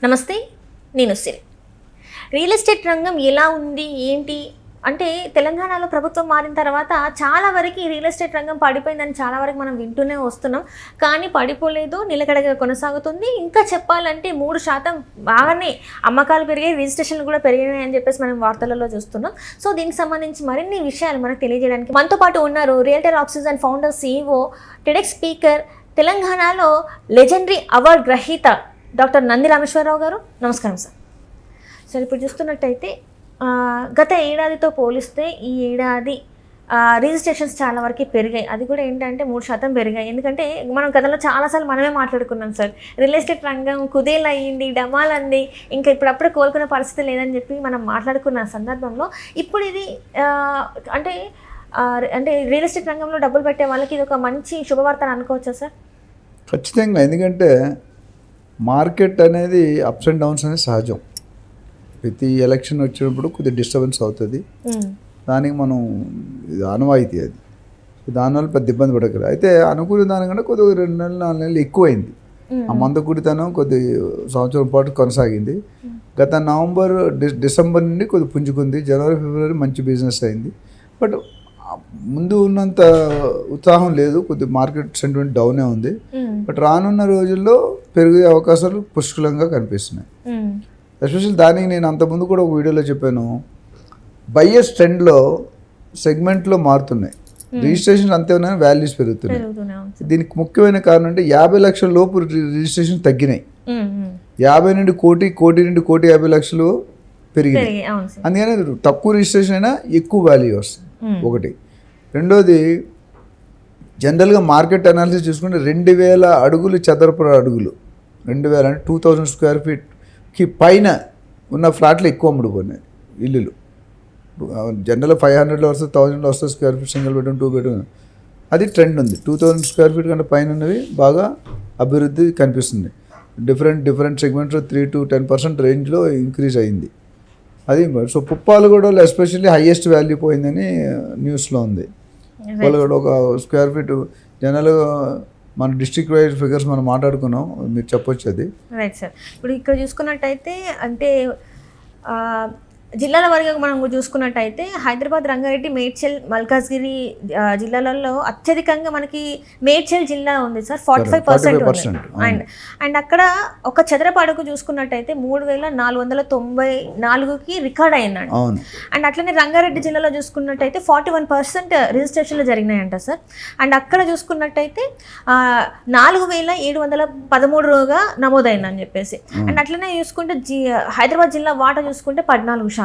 నమస్తే, నేను సిరి. Real estate రంగం ఎలా ఉంది ఏంటి అంటే తెలంగాణలో ప్రభుత్వం మారిన తర్వాత చాలా వరకు రియల్ ఎస్టేట్ రంగం పడిపోయిందని చాలా వరకు మనం వింటూనే వస్తున్నాం. కానీ పడిపోలేదు, నిలకడగా కొనసాగుతుంది. ఇంకా చెప్పాలంటే 3% బాగానే అమ్మకాలు పెరిగాయి, రిజిస్ట్రేషన్లు కూడా పెరిగాయి అని చెప్పేసి మనం వార్తలలో చూస్తున్నాం. సో దీనికి సంబంధించి మరిన్ని విషయాలు మనకు తెలియజేయడానికి మనతో పాటు ఉన్నారు realtor oxygen founder, CEO, TEDx speaker, తెలంగాణలో లెజెండరీ అవార్డు గ్రహీత డాక్టర్ నంది రామేశ్వరరావు గారు. నమస్కారం సార్. సార్, ఇప్పుడు చూస్తున్నట్టయితే గత ఏడాదితో పోలిస్తే ఈ ఏడాది రిజిస్ట్రేషన్స్ చాలా వరకు పెరిగాయి. అది కూడా ఏంటంటే 3% పెరిగాయి. ఎందుకంటే మనం గతంలో చాలాసార్లు మనమే మాట్లాడుకున్నాం సార్, రియల్ ఎస్టేట్ రంగం కుదేలు అయ్యింది, డమాల్ అంది, ఇంకా ఇప్పుడప్పుడే కోలుకునే పరిస్థితి లేదని చెప్పి మనం మాట్లాడుకున్న సందర్భంలో ఇప్పుడు ఇది అంటే రియల్ ఎస్టేట్ రంగంలో డబ్బులు పెట్టే వాళ్ళకి ఇది ఒక మంచి శుభవార్త అని అనుకోవచ్చా సార్? ఖచ్చితంగా. ఎందుకంటే మార్కెట్ అనేది అప్స్ అండ్ డౌన్స్ అనేది సహజం. ప్రతి ఎలక్షన్ వచ్చినప్పుడు కొద్దిగా డిస్టర్బెన్స్ అవుతుంది. దానికి మనం ఇది ఆనవాయితీ. అది దానివల్ల పెద్ద ఇబ్బంది పడగలరు. అయితే అనుకునే దానికంటే కొద్దిగా 2 నెలలు 4 నెలలు ఎక్కువైంది. ఆ మందకుడితనం కొద్ది సంవత్సరం పాటు కొనసాగింది. గత నవంబర్ డిసెంబర్ నుండి కొద్దిగా పుంజుకుంది. జనవరి ఫిబ్రవరి మంచి బిజినెస్ అయింది. బట్ ముందు ఉన్నంత ఉత్సాహం లేదు. కొద్ది మార్కెట్ సెంటిమెంట్ డౌనే ఉంది. బట్ రానున్న రోజుల్లో పెరిగే అవకాశాలు పుష్కలంగా కనిపిస్తున్నాయి. ఎస్పెషల్లీ దానికి నేను అంతకుముందు కూడా ఒక వీడియోలో చెప్పాను, బయ్యర్స్ ట్రెండ్లో సెగ్మెంట్లో మారుతున్నాయి. రిజిస్ట్రేషన్ అంతే ఉన్నాయి, వాల్యూస్ పెరుగుతున్నాయి. దీనికి ముఖ్యమైన కారణం అంటే 50 లక్షల లోపు రిజిస్ట్రేషన్ తగ్గినాయి. 50 నుండి కోటి, కోటి నుండి 1,50,00,000 పెరిగినాయి. అందుకని తక్కువ రిజిస్ట్రేషన్ అయినా ఎక్కువ వాల్యూ వస్తుంది. ఒకటి. రెండోది, జనరల్గా మార్కెట్ అనాలిసిస్ చూసుకుంటే 2,000 అడుగులు చదరపు అడుగులు, 2,000 అంటే 2,000 స్క్వేర్ ఫీట్కి పైన ఉన్న ఫ్లాట్లు ఎక్కువ అమ్ముడుపోయినాయి ఇల్లులు. జనరల్గా 500లో వస్తుంది, 1000లో వస్తుంది square feet, single bedroom, 2 bedroom. అది ట్రెండ్ ఉంది. 2,000 స్క్వేర్ ఫీట్ కంటే పైన ఉన్నవి బాగా అభివృద్ధి కనిపిస్తుంది. డిఫరెంట్ సెగ్మెంట్స్లో 3 to 10% రేంజ్లో ఇంక్రీజ్ అయింది. అది సో పుప్పాలగూడలో ఎస్పెషల్లీ హైయెస్ట్ వాల్యూ పోయిందని న్యూస్లో ఉంది. పుప్పాలగూడ ఒక స్క్వేర్ ఫీట్ జనరల్గా మన డిస్ట్రిక్ట్ వైజ్ ఫిగర్స్ మనం మాట్లాడుకున్నాం, మీరు చెప్పొచ్చు అది. Right sir. ఇప్పుడు ఇక్కడ చూసుకున్నట్టయితే అంటే జిల్లాల వరకు మనం చూసుకున్నట్టయితే హైదరాబాద్, రంగారెడ్డి, మేడ్చల్, మల్కాజ్గిరి జిల్లాలలో అత్యధికంగా మనకి మేడ్చల్ జిల్లా ఉంది సార్. 45% అండ్ అక్కడ ఒక చదరపు అడుగు చూసుకున్నట్టయితే 3,494కి రికార్డ్ అయిందండి. అండ్ అట్లనే రంగారెడ్డి జిల్లాలో చూసుకున్నట్టయితే 41% రిజిస్ట్రేషన్లు జరిగినాయంట సార్. అండ్ అక్కడ చూసుకున్నట్టయితే 4,713గా నమోదైందని చెప్పేసి. అండ్ అట్లనే చూసుకుంటే హైదరాబాద్ జిల్లా వాటా చూసుకుంటే 14%.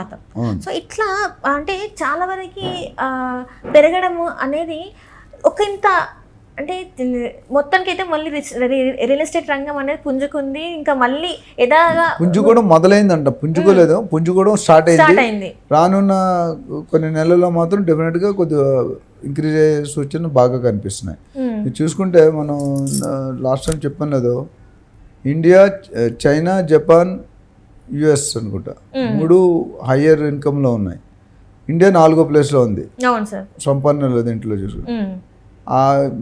సో ఇట్లా అంటే చాలా వరకు పెరగడం అనేది ఒక ఇంత అంటే మొత్తానికి అయితే మళ్ళీ రియల్ ఎస్టేట్ రంగం అనేది పుంజుకుంది. ఇంకా మళ్ళీ పుంజుకోవడం మొదలైందంట. పుంజుకోవడం స్టార్ట్ అయింది. రానున్న కొన్ని నెలల్లో మాత్రం డెఫినెట్గా కొద్దిగా ఇంక్రీజ్ అయ్యే సూచనలు బాగా కనిపిస్తున్నాయి. చూసుకుంటే మనం లాస్ట్ టైం చెప్పాను లేదు, ఇండియా, చైనా, జపాన్, US అనుకుంటా 3 హయ్యర్ ఇన్కమ్లో ఉన్నాయి. ఇండియా 4వ ప్లేస్లో ఉంది సంపన్నుల దీంట్లో చూసుకుంటే. ఆ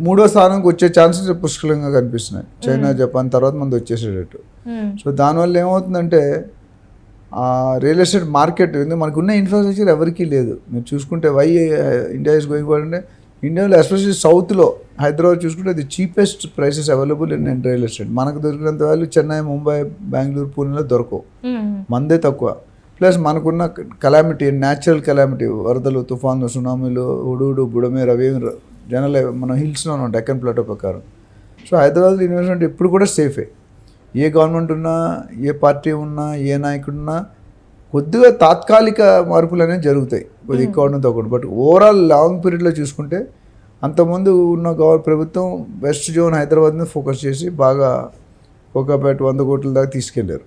3వ స్థానానికి వచ్చే ఛాన్సెస్ పుష్కలంగా కనిపిస్తున్నాయి. చైనా, జపాన్ తర్వాత మనది వచ్చేసేటట్టు. సో దానివల్ల ఏమవుతుందంటే ఆ రియల్ ఎస్టేట్ మార్కెట్ మనకు ఉన్న ఇన్ఫ్రాస్ట్రక్చర్ ఎవరికీ లేదు. మీరు చూసుకుంటే why India is going forward అంటే ఇండియాలో ఎస్పెషల్లీ సౌత్లో హైదరాబాద్ చూసుకుంటే అది cheapest prices available in real estate. మనకు దొరికినంత వాల్యూ చెన్నై, ముంబై, బెంగళూరు, పూణేలో దొరకవు. మందే తక్కువ. ప్లస్ మనకున్న కలామిటీ, న్యాచురల్ కలామిటీ, వరదలు, తుఫాన్లు, సునామీలు, హుడూడు, బుడమేరు, అవి జనరల్ మనం హిల్స్లో ఉన్నాం డెక్కన్ ప్లాటో ప్రకారం. సో హైదరాబాద్లో ఇన్వెస్ట్మెంట్ ఎప్పుడు కూడా సేఫే. ఏ గవర్నమెంట్ ఉన్నా, ఏ పార్టీ ఉన్నా, ఏ నాయకుడు ఉన్నా కొద్దిగా తాత్కాలిక మార్పులు అనేవి జరుగుతాయి, కొద్దిగా ఎక్కువ ఉండడం తక్కువ. బట్ ఓవరాల్ లాంగ్ పీరియడ్లో చూసుకుంటే అంతకుముందు ఉన్న ప్రభుత్వం వెస్ట్ జోన్ హైదరాబాద్ని ఫోకస్ చేసి బాగా కోకాపేట 100 కోట్ల దాకా తీసుకెళ్లారు.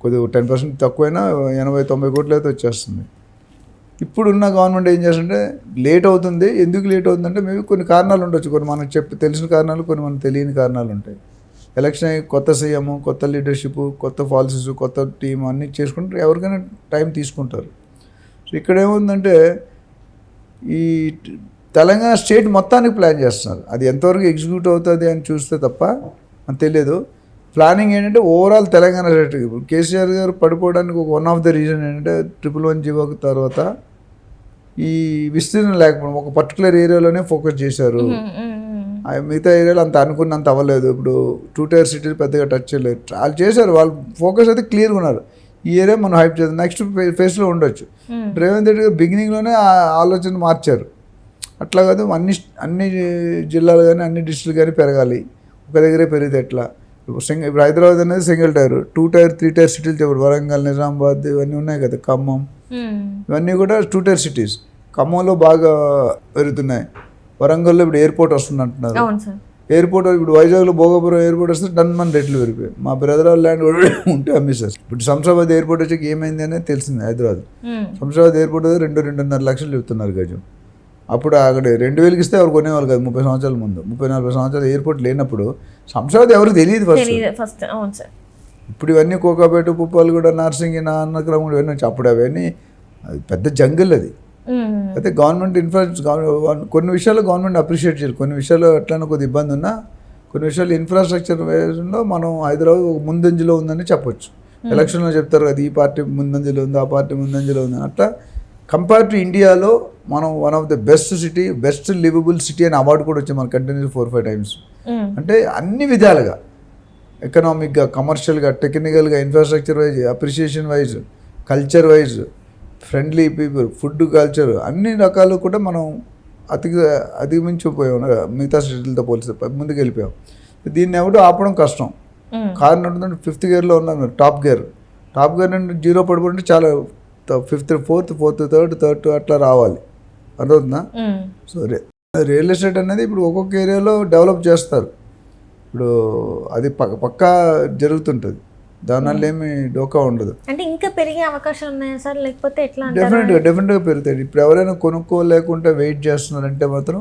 కొద్దిగా 10% తక్కువైనా 80-90 కోట్లు అయితే వచ్చేస్తుంది. ఇప్పుడున్న గవర్నమెంట్ ఏం చేస్తుంటే లేట్ అవుతుంది. ఎందుకు లేట్ అవుతుందంటే మేబీ కొన్ని కారణాలు ఉండొచ్చు. కొన్ని మనకు తెలిసిన కారణాలు, కొన్ని మనకు తెలియని కారణాలు ఉంటాయి. ఎలక్షన్ అయ్యి కొత్త సీఎం, కొత్త లీడర్షిప్, కొత్త పాలసీస్, కొత్త టీం అన్నీ చేసుకుంటే ఎవరికైనా టైం తీసుకుంటారు. సో ఇక్కడ ఏముందంటే ఈ తెలంగాణ స్టేట్ మొత్తానికి ప్లాన్ చేస్తున్నారు. అది ఎంతవరకు ఎగ్జిక్యూట్ అవుతుంది అని చూస్తే తప్ప అని తెలియదు. ప్లానింగ్ ఏంటంటే ఓవరాల్ తెలంగాణ స్టేట్ ఇప్పుడు కేసీఆర్ గారు పడిపోవడానికి ఒక వన్ ఆఫ్ ద రీజన్ ఏంటంటే 111 జీవో తర్వాత ఈ విస్తీర్ణం లేకపోవడం, ఒక పర్టికులర్ ఏరియాలోనే ఫోకస్ చేశారు. మిగతా ఏరియాలో అంత అనుకున్నంత అవ్వలేదు. ఇప్పుడు 2 tier సిటీలు పెద్దగా టచ్ చేయలేదు. వాళ్ళు చేశారు, వాళ్ళు ఫోకస్ అయితే క్లియర్గా ఉన్నారు. ఈ ఏరియా మనం హైప్ చేద్దాం, నెక్స్ట్ ఫేస్లో ఉండొచ్చు. రేవంత్ రెడ్డి గారు బిగినింగ్లోనే ఆలోచన మార్చారు. అట్లా కాదు, అన్ని జిల్లాలు కానీ అన్ని డిస్ట్రిక్ట్లు కానీ పెరగాలి, ఒక దగ్గరే పెరిగితే ఎట్లా. ఇప్పుడు హైదరాబాద్ అనేది సింగిల్ టైర్, 2 tier 3 tier సిటీలు చెప్పారు. వరంగల్, నిజామాబాద్ ఇవన్నీ ఉన్నాయి కదా, ఖమ్మం ఇవన్నీ కూడా 2 tier సిటీస్. ఖమ్మంలో బాగా పెరుగుతున్నాయి. వరంగల్లో ఇప్పుడు ఎయిర్పోర్ట్ వస్తుంది అంటున్నారు. ఎయిర్పోర్ట్ ఇప్పుడు వైజాగ్లో భోగాపురం ఎయిర్పోర్ట్ వస్తే మన రేట్లు పెరిగిపోయాయి. మా బ్రదర్ వాళ్ళ ల్యాండ్ కూడా ఉంటే అమ్మేశారు. ఇప్పుడు శంషాబాద్ ఎయిర్పోర్ట్ వచ్చాక ఏమైంది అనేది తెలిసింది. హైదరాబాద్ శంషాబాద్ ఎయిర్పోర్ట్ 2-2.5 లక్షలు చెప్తున్నారు గజం. అప్పుడు అక్కడ 2,000కి ఇస్తే ఎవరు కొనేవాళ్ళు కాదు. 30 సంవత్సరాల ముందు, 30-40 సంవత్సరాలు ఎయిర్పోర్ట్ లేనప్పుడు శంషాబాద్ ఎవరికి తెలియదు ఫస్ట్. ఇప్పుడు ఇవన్నీ కోకాపేట, పుప్పాలగూడ, నార్సింగి, అన్నక్రమం ఇవన్నీ వచ్చి అప్పుడు అవన్నీ పెద్ద జంగిల్ అది. అయితే గవర్నమెంట్ కొన్ని విషయాల్లో గవర్నమెంట్ అప్రిషియేట్ చేయాలి. కొన్ని విషయాల్లో ఎట్లయినా కొద్ది ఇబ్బంది ఉన్నా, కొన్ని విషయాలు ఇన్ఫ్రాస్ట్రక్చర్ వేస్లో మనం హైదరాబాద్ ఒక ముందంజలో ఉందని చెప్పొచ్చు. ఎలక్షన్లో చెప్తారు కదా, ఈ పార్టీ ముందంజలో ఉంది, ఆ పార్టీ ముందంజలో ఉంది. అట్లా కంపేర్ టు ఇండియాలో మనం one of the best city, best liveable city అని అవార్డు కూడా వచ్చింది మన కంటిన్యూస్ 4-5 times. అంటే అన్ని విధాలుగా, ఎకనామిక్గా, కమర్షియల్గా, టెక్నికల్గా, infrastructure wise, appreciation wise, culture wise, friendly people, food culture, అన్ని రకాలు కూడా మనం అధిగమించిపోయాం మిగతా స్టేట్లతో పోలిస్తే, ముందుకు వెళ్ళిపోయాం. దీన్ని ఎవరు ఆపడం కష్టం. కారు నడుతుంటే 5th gearలో ఉన్నాను, టాప్ గేర్ నుండి 0 పడిపోతుంటే చాలా 5th, 4th, 3rd అట్లా రావాలి. అర్థవుతుందా? సో రియల్ ఎస్టేట్ అనేది ఇప్పుడు ఒక్కొక్క ఏరియాలో డెవలప్ చేస్తారు. ఇప్పుడు అది పక్కా జరుగుతుంటుంది, దానివల్ల ఏమి డోకా ఉండదు. అంటే ఇంకా పెరిగే అవకాశాలు ఉన్నాయా సార్, లేకపోతే ఎట్లా? డెఫినెట్గా పెరుగుతాయి. ఇప్పుడు ఎవరైనా కొనుక్కోలేకుండా వెయిట్ చేస్తున్నారంటే మాత్రం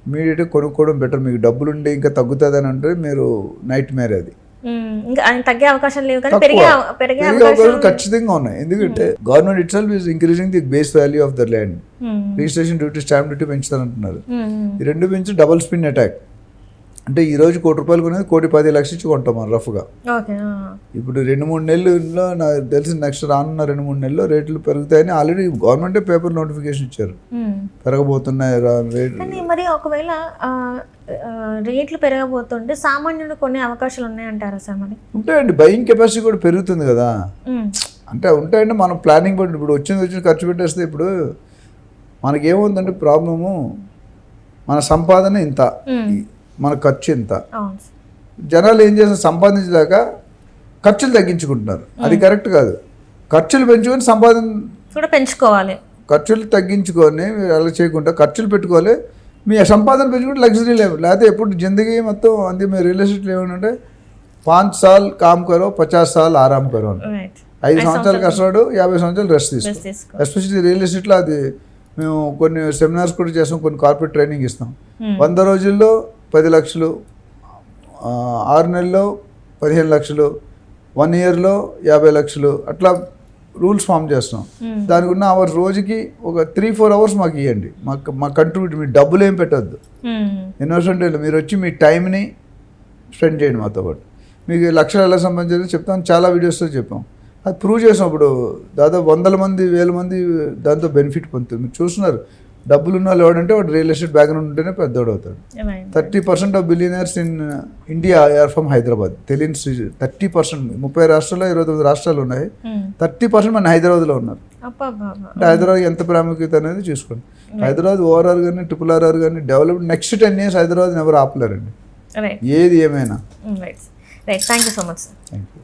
ఇమీడియట్గా కొనుక్కోవడం బెటర్. మీకు డబ్బులు ఉండి ఇంకా తగ్గుతుంది అని అంటే మీరు నైట్ మేర్ అది. ఇంకా తగ్గే అవకాశం లేవు, కానీ పెరిగే అవకాశాలు ఖచ్చితంగా ఉన్నాయి. ఎందుకంటే government itself is increasing the base value of the land. Registration duty, stamp duty పెంచుతారంటున్నారు. ఈ రెండు పెంచి డబుల్ స్పిన్ అటాక్. అంటే ఈ రోజు ₹1,00,000 కొనేది 1,10,00,000 ఇచ్చి కొంటాం మనం రఫ్గా. ఇప్పుడు 2-3 నెలల్లో నాకు తెలిసి నెక్స్ట్ రానున్న 2-3 నెలల్లో రేట్లు పెరుగుతాయని ఆల్రెడీ గవర్నమెంటే పేపర్ నోటిఫికేషన్ ఇచ్చారు, పెరగబోతున్నాయి రేట్లు. మరి ఒకవేళ రేట్లు పెరగబోతుంటే సామాన్యుడు కొనే అవకాశాలు ఉన్నాయంటారా సార్? మరి ఉంటాయండి, బయింగ్ కెపాసిటీ కూడా పెరుగుతుంది కదా. అంటే ఉంటాయండి, మనం ప్లానింగ్ బట్టి ఇప్పుడు వచ్చింది ఖర్చు పెట్టేస్తే ఇప్పుడు మనకేముందంటే ప్రాబ్లము, మన సంపాదన ఇంత, మన ఖర్చు ఇంత. జనాలు ఏం చేస్తారు, సంపాదించలేక ఖర్చులు తగ్గించుకుంటున్నారు. అది కరెక్ట్ కాదు. ఖర్చులు పెంచుకొని సంపాదన కూడా పెంచుకోవాలి. ఖర్చులు తగ్గించుకొని అలా చేయకుండా ఖర్చులు పెట్టుకోవాలి, మీ సంపాదన పెంచుకుంటే లగ్జరీ లేవు. లేకపోతే ఎప్పుడు జిందగీ మొత్తం అంతే. మీరు రియల్ ఎస్టేట్లో ఏమంటే 5 साल काम करो, 50 साल ఆరాం కరో. 5 సంవత్సరాలు కష్టపడు, 50 సంవత్సరాలు రెస్ట్ తీసుకో. ఎస్పెషల్లీ రియల్ ఎస్టేట్లో అది మేము కొన్ని సెమినార్స్ కూడా చేస్తాం, కొన్ని కార్పొరేట్ ట్రైనింగ్ ఇస్తాం. 100 రోజుల్లో 10 లక్షలు, 6 నెలల్లో 15 లక్షలు, 1 yearలో 50 లక్షలు, అట్లా రూల్స్ ఫామ్ చేస్తాం. దానికి ఉన్న అవర్స్ రోజుకి ఒక 3-4 hours మాకు ఇవ్వండి, మా కంట్రిబ్యూట్. మీరు డబ్బులు ఏం పెట్టద్దు, ఇన్వెస్ట్మెంట్. మీరు వచ్చి మీ టైంని స్పెండ్ చేయండి మాతో పాటు. మీకు లక్షలు ఎలా సంబంధించి చెప్తాం, చాలా వీడియోస్లో చెప్పాం. అది ప్రూవ్ చేసినప్పుడు దాదాపు 100 మంది 1000 మంది దాంతో బెనిఫిట్ పొందుతుంది. మీరు చూస్తున్నారు, డబ్బులు ఉన్న వాళ్ళు ఎవడంటే వాడు రియల్ ఎస్టేట్ బ్యాక్గ్రౌండ్ ఉంటేనే పెద్దోడు అవుతాడు. 30% of billionaires in India are from Hyderabad. తెలియని 30%, 30 రాష్ట్రాల్లో 29 రాష్ట్రాలు ఉన్నాయి, 30% మన హైదరాబాద్లో ఉన్నారు. అంటే హైదరాబాద్ ఎంత ప్రాముఖ్యత అనేది చూసుకోండి. హైదరాబాద్ ఓఆర్ఆర్ కానీ RRR కానీ డెవలప్ నెక్స్ట్ 10 years హైదరాబాద్ ఎవరు ఆపలేరండి, ఏది ఏమైనా. Thank you so much sir. Thank you.